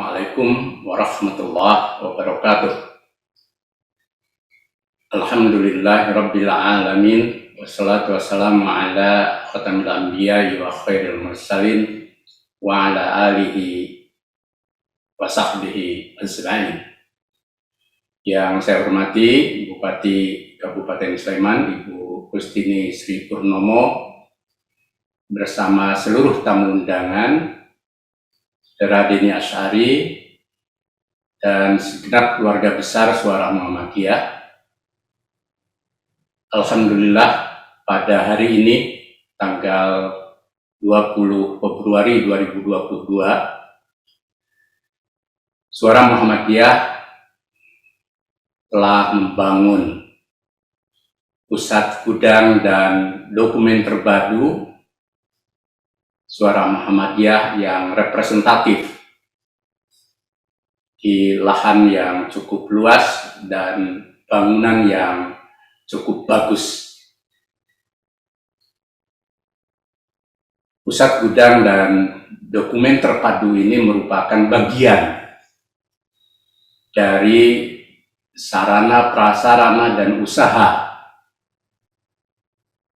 Assalamualaikum warahmatullahi wabarakatuh. Alhamdulillahirabbil alamin wassalatu wassalamu ala khatamil anbiya'i wa khairil mursalin wa ala alihi wa sahbihi ajma'in. Yang saya hormati Bupati Kabupaten Sleman, Ibu Kustini Sri Purnomo, bersama seluruh tamu undangan, Saudara Dini Asy'ari, dan segenap keluarga besar Suara Muhammadiyah. Alhamdulillah, pada hari ini, tanggal 20 Februari 2022, Suara Muhammadiyah telah membangun pusat gudang dan dokumen terpadu Suara Muhammadiyah yang representatif di lahan yang cukup luas dan bangunan yang cukup bagus. Pusat gudang dan dokumen terpadu ini merupakan bagian dari sarana prasarana dan usaha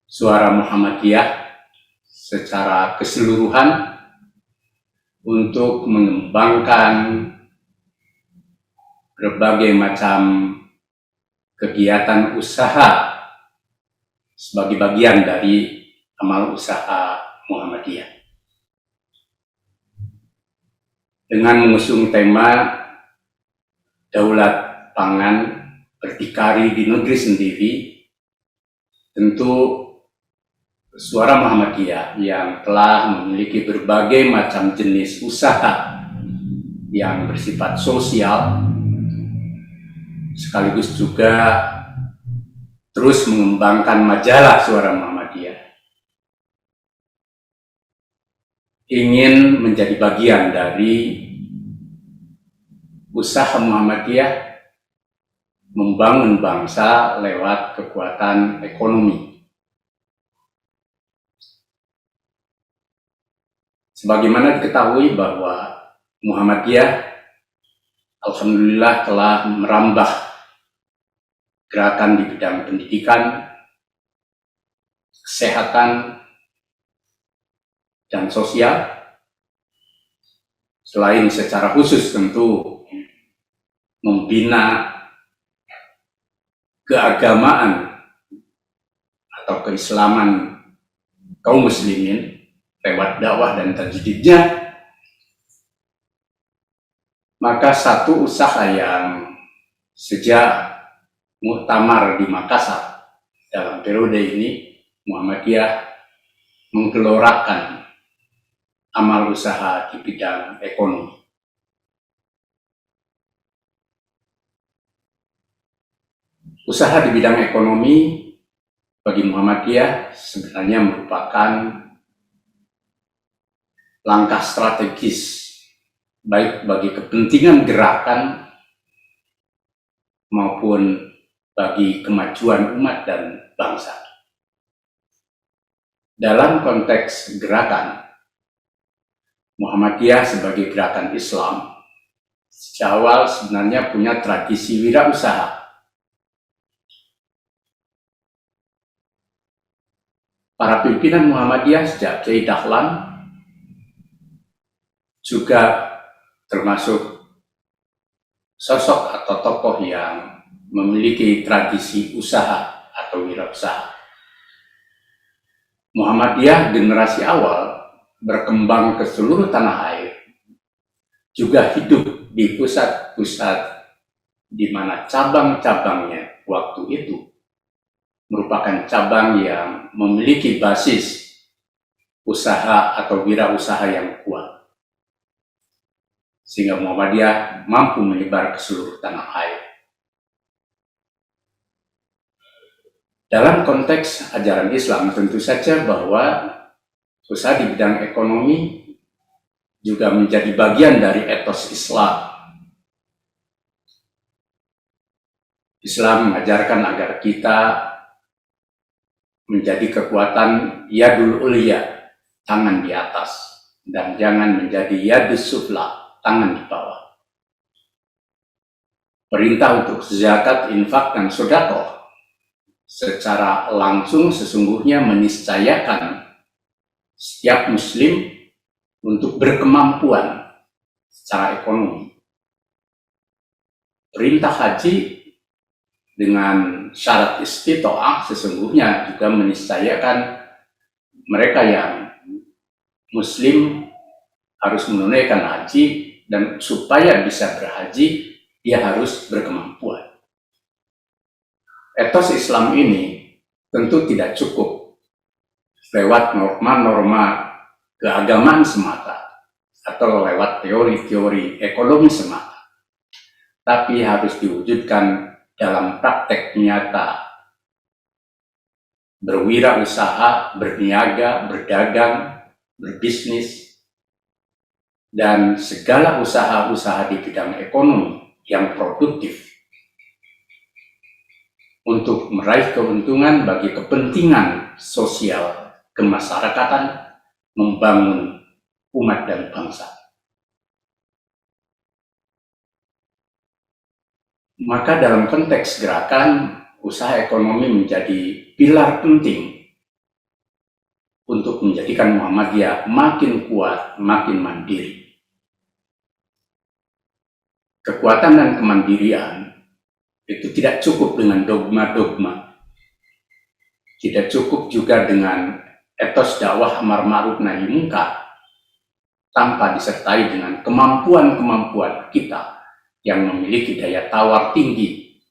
Suara Muhammadiyah secara keseluruhan untuk mengembangkan berbagai macam kegiatan usaha sebagai bagian dari amal usaha Muhammadiyah. Dengan mengusung tema Daulat Pangan Berdikari di Negeri Sendiri, tentu Suara Muhammadiyah yang telah memiliki berbagai macam jenis usaha yang bersifat sosial, sekaligus juga terus mengembangkan majalah Suara Muhammadiyah, ingin menjadi bagian dari usaha Muhammadiyah membangun bangsa lewat kekuatan ekonomi. Sebagaimana diketahui bahwa Muhammadiyah alhamdulillah telah merambah gerakan di bidang pendidikan, kesehatan, dan sosial, selain secara khusus tentu membina keagamaan atau keislaman kaum muslimin lewat dakwah dan tajdidnya. Maka satu usaha yang sejak muktamar di Makassar dalam periode ini, Muhammadiyah menggelorakan amal usaha di bidang ekonomi. Usaha di bidang ekonomi bagi Muhammadiyah sebenarnya merupakan langkah strategis baik bagi kepentingan gerakan maupun bagi kemajuan umat dan bangsa. Dalam konteks gerakan, Muhammadiyah sebagai gerakan Islam sejak awal sebenarnya punya tradisi wirausaha. Para pimpinan Muhammadiyah sejak Kiai Dahlan juga termasuk sosok atau tokoh yang memiliki tradisi usaha atau wirausaha. Muhammadiyah generasi awal berkembang ke seluruh tanah air, juga hidup di pusat-pusat di mana cabang-cabangnya waktu itu merupakan cabang yang memiliki basis usaha atau wirausaha yang kuat, sehingga Muhammadiyah mampu menyebar ke seluruh tanah air. Dalam konteks ajaran Islam, tentu saja bahwa usaha di bidang ekonomi juga menjadi bagian dari etos Islam. Islam mengajarkan agar kita menjadi kekuatan yadul ulya, tangan di atas, dan jangan menjadi yadus sufla, tangan di bawah. Perintah untuk zakat, infak, dan sedekah secara langsung sesungguhnya meniscayakan setiap muslim untuk berkemampuan secara ekonomi. Perintah haji dengan syarat istita'ah sesungguhnya juga meniscayakan mereka yang muslim harus menunaikan haji, dan supaya bisa berhaji dia harus berkemampuan. Etos Islam ini tentu tidak cukup lewat norma-norma keagamaan semata atau lewat teori-teori ekonomi semata, tapi harus diwujudkan dalam praktek nyata, berwirausaha, berniaga, berdagang, berbisnis, dan segala usaha-usaha di bidang ekonomi yang produktif untuk meraih keuntungan bagi kepentingan sosial kemasyarakatan, membangun umat dan bangsa. Maka dalam konteks gerakan, usaha ekonomi menjadi pilar penting untuk menjadikan Muhammadiyah makin kuat, makin mandiri. Kekuatan dan kemandirian itu tidak cukup dengan dogma-dogma, tidak cukup juga dengan etos dakwah amar ma'ruf nahi munkar, tanpa disertai dengan kemampuan-kemampuan kita yang memiliki daya tawar tinggi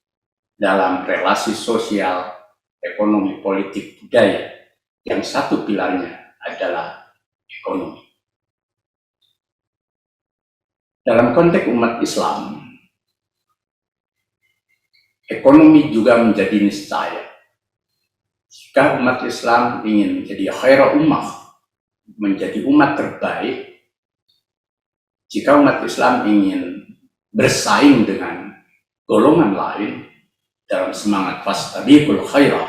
dalam relasi sosial, ekonomi, politik, budaya, yang satu pilarnya adalah ekonomi. Dalam konteks umat Islam, ekonomi juga menjadi niscaya. Jika umat Islam ingin menjadi khairul ummah, menjadi umat terbaik, jika umat Islam ingin bersaing dengan golongan lain dalam semangat fastabiqul khairah,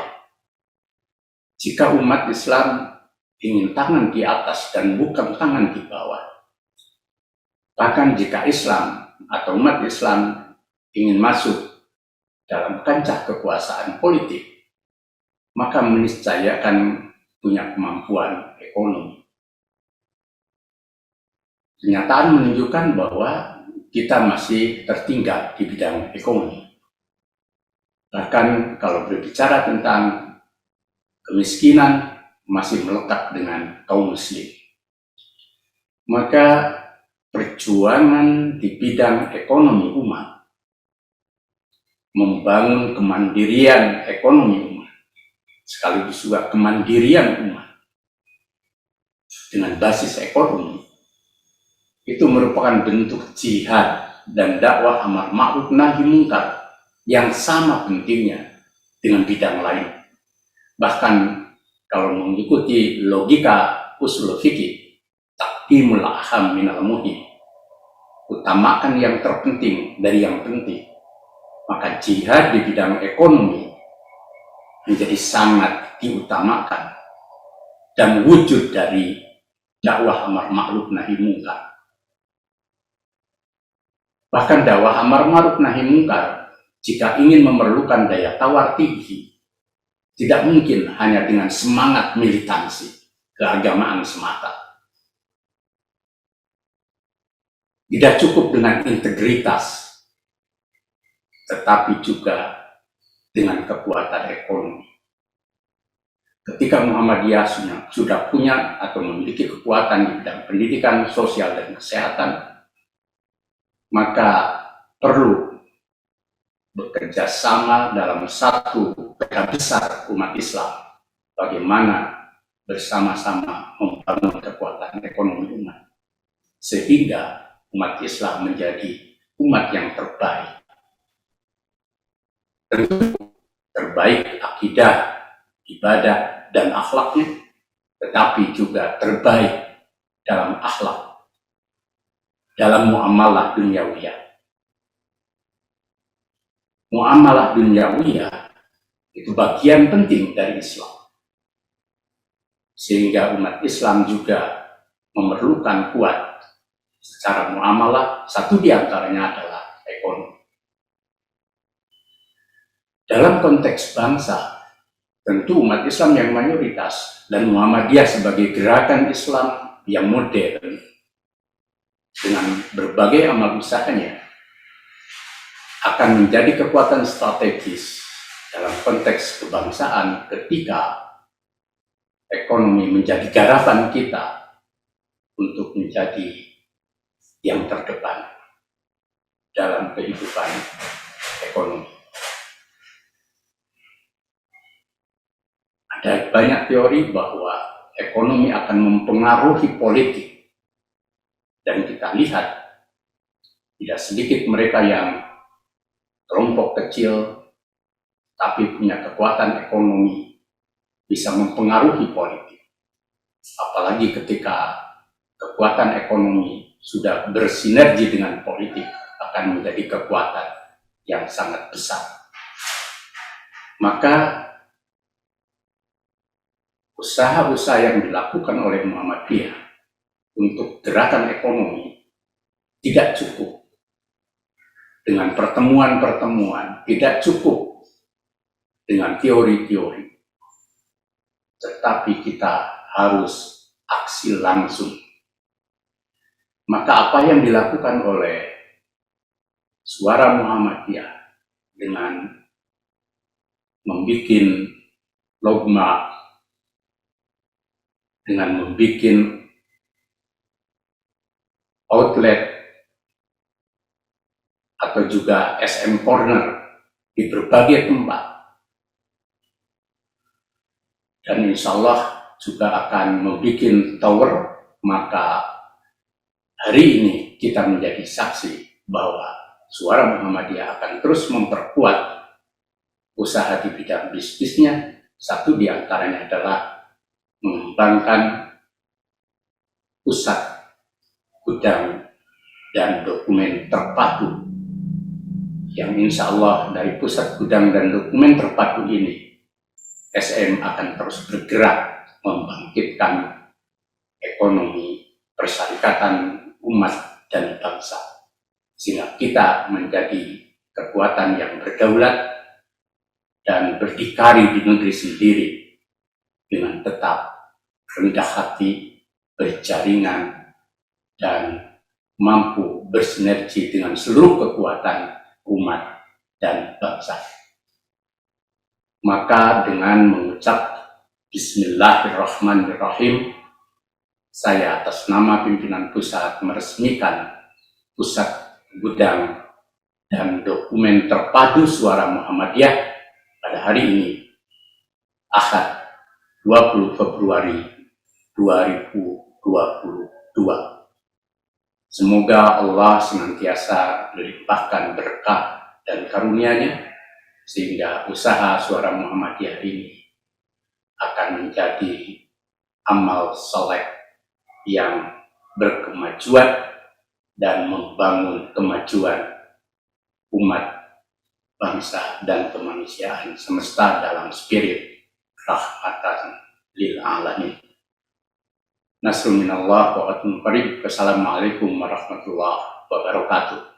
jika umat Islam ingin tangan di atas dan bukan tangan di bawah, bahkan jika Islam atau umat Islam ingin masuk dalam kancah kekuasaan politik, maka meniscayakan punya kemampuan ekonomi. Kenyataan menunjukkan bahwa kita masih tertinggal di bidang ekonomi. Bahkan kalau berbicara tentang kemiskinan, masih melekat dengan kaum muslim. Maka perjuangan di bidang ekonomi umat, membangun kemandirian ekonomi umat, sekaligus juga kemandirian umat dengan basis ekonomi, itu merupakan bentuk jihad dan dakwah amar ma'ruf nahi munkar yang sama pentingnya dengan bidang lain. Bahkan kalau mengikuti logika usul fikih, taqdimul aham minal muhim, utamakan yang terpenting dari yang penting, maka jihad di bidang ekonomi menjadi sangat diutamakan dan wujud dari dakwah amar ma'ruf nahi munkar. Bahkan dakwah amar ma'ruf nahi munkar, jika ingin memerlukan daya tawar tinggi, tidak mungkin hanya dengan semangat militansi keagamaan semata. Tidak cukup dengan integritas, tetapi juga dengan kekuatan ekonomi. Ketika Muhammadiyah sudah punya atau memiliki kekuatan di bidang pendidikan, sosial, dan kesehatan, maka perlu bekerja sama dalam satu peta besar umat Islam, bagaimana bersama-sama membangun kekuatan ekonomi umat, sehingga umat Islam menjadi umat yang terbaik. Tentu terbaik akidah, ibadah, dan akhlaknya, tetapi juga terbaik dalam akhlak, dalam muamalah duniawiyah. Muamalah duniawiyah itu bagian penting dari Islam, sehingga umat Islam juga memerlukan kuat secara muamalah, satu di antaranya adalah ekonomi. Dalam konteks bangsa, tentu umat Islam yang mayoritas dan Muhammadiyah sebagai gerakan Islam yang modern dengan berbagai amal usahanya akan menjadi kekuatan strategis dalam konteks kebangsaan ketika ekonomi menjadi garapan kita untuk menjadi yang terdepan dalam kehidupan ekonomi. Ada banyak teori bahwa ekonomi akan mempengaruhi politik, dan kita lihat tidak sedikit mereka yang kelompok kecil tapi punya kekuatan ekonomi bisa mempengaruhi politik, apalagi ketika kekuatan ekonomi sudah bersinergi dengan politik akan menjadi kekuatan yang sangat besar. Maka usaha-usaha yang dilakukan oleh Muhammadiyah untuk gerakan ekonomi tidak cukup dengan pertemuan-pertemuan, tidak cukup dengan teori-teori, tetapi kita harus aksi langsung. Maka apa yang dilakukan oleh Suara Muhammadiyah dengan membuat logma, dengan membuat outlet atau juga SM Corner di berbagai tempat, dan insya Allah juga akan membuat tower, maka hari ini kita menjadi saksi bahwa Suara Muhammadiyah akan terus memperkuat usaha di bidang bisnisnya. Satu di antaranya adalah mengembangkan pusat gudang dan dokumen terpadu, yang insya Allah dari pusat gudang dan dokumen terpadu ini SM akan terus bergerak membangkitkan ekonomi persyarikatan umat dan bangsa, sehingga kita menjadi kekuatan yang berdaulat dan berdikari di negeri sendiri dengan tetap rendah hati, berjaringan, dan mampu bersinergi dengan seluruh kekuatan umat dan bangsa. Maka dengan mengucap Bismillahirrahmanirrahim, saya atas nama pimpinan pusat meresmikan pusat gudang dan dokumen terpadu Suara Muhammadiyah pada hari ini, Ahad 20 Februari 2022. Semoga Allah senantiasa melimpahkan berkah dan karunia-Nya sehingga usaha Suara Muhammadiyah ini akan menjadi amal soleh yang berkemajuan dan membangun kemajuan umat, bangsa, dan kemanusiaan semesta dalam spirit rahmatan lil alamin. Nasrun minallah wa atun qarib. Wassalamualaikum warahmatullahi wabarakatuh.